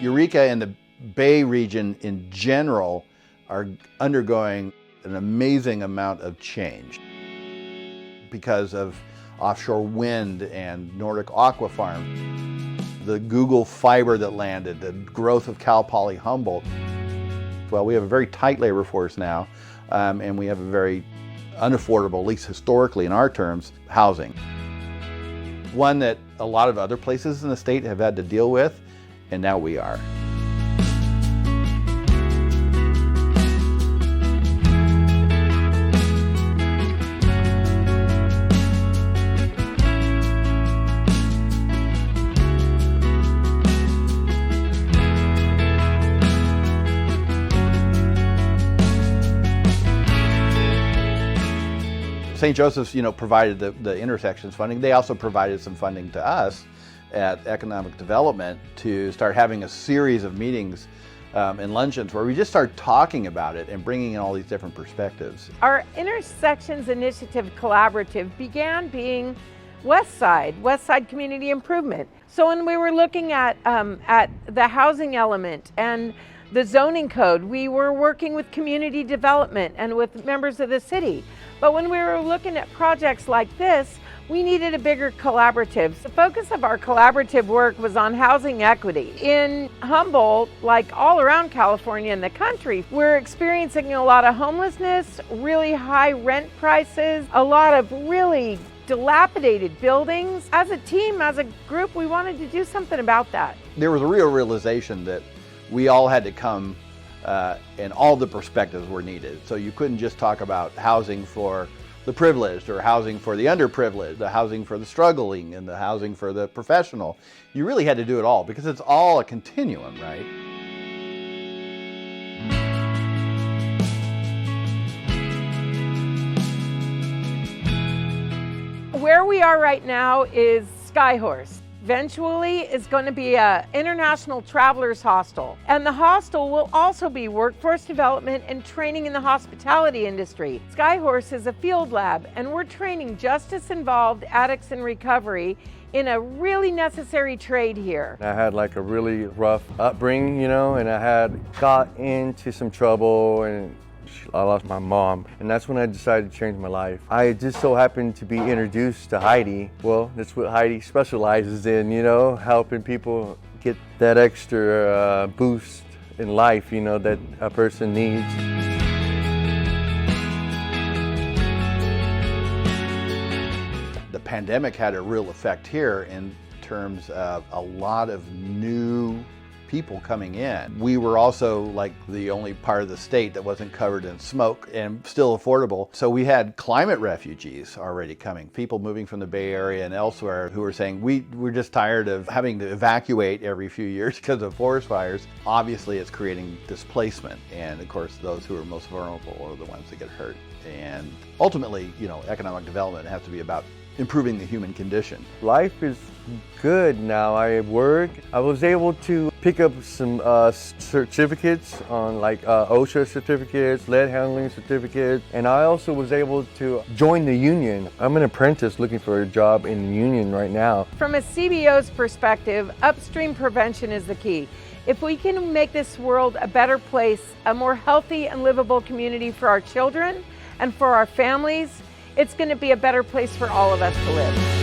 Eureka and the Bay region in general are undergoing an amazing amount of change because of offshore wind and Nordic aqua farm, the Google fiber that landed, the growth of Cal Poly Humboldt. Well, we have a very tight labor force now, and we have a very unaffordable, at least historically in our terms, housing. One that a lot of other places in the state have had to deal with, and now we are. St. Joseph's, provided the intersections funding. They also provided some funding to us at Economic Development to start having a series of meetings and luncheons where we just start talking about it and bringing in all these different perspectives. Our Intersections Initiative Collaborative began being West Side Community Improvement. So when we were looking at the housing element and the zoning code, we were working with community development and with members of the city. But when we were looking at projects like this, we needed a bigger collaborative. The focus of our collaborative work was on housing equity. In Humboldt, like all around California and the country, we're experiencing a lot of homelessness, really high rent prices, a lot of really dilapidated buildings. As a team, as a group, we wanted to do something about that. There was a real realization that we all had to come and all the perspectives were needed. So you couldn't just talk about housing for the privileged or housing for the underprivileged, the housing for the struggling and the housing for the professional. You really had to do it all because it's all a continuum, right? Where we are right now is Skyhorse. Eventually, it's going to be an international travelers hostel. And the hostel will also be workforce development and training in the hospitality industry. Skyhorse is a field lab, and we're training justice-involved addicts in recovery in a really necessary trade here. I had like a really rough upbringing, and I had got into some trouble and I lost my mom, and that's when I decided to change my life. I just so happened to be introduced to Heidi. Well, that's what Heidi specializes in, helping people get that extra boost in life, that a person needs. The pandemic had a real effect here in terms of a lot of new people coming in. We were also like the only part of the state that wasn't covered in smoke and still affordable. So we had climate refugees already coming, people moving from the Bay Area and elsewhere who were saying, we're just tired of having to evacuate every few years because of forest fires. Obviously it's creating displacement. And of course, those who are most vulnerable are the ones that get hurt. And ultimately, economic development has to be about improving the human condition. Life is good now. I work. I was able to pick up some certificates on like OSHA certificates, lead handling certificates, and I also was able to join the union. I'm an apprentice looking for a job in the union right now. From a CBO's perspective, upstream prevention is the key. If we can make this world a better place, a more healthy and livable community for our children and for our families, it's going to be a better place for all of us to live.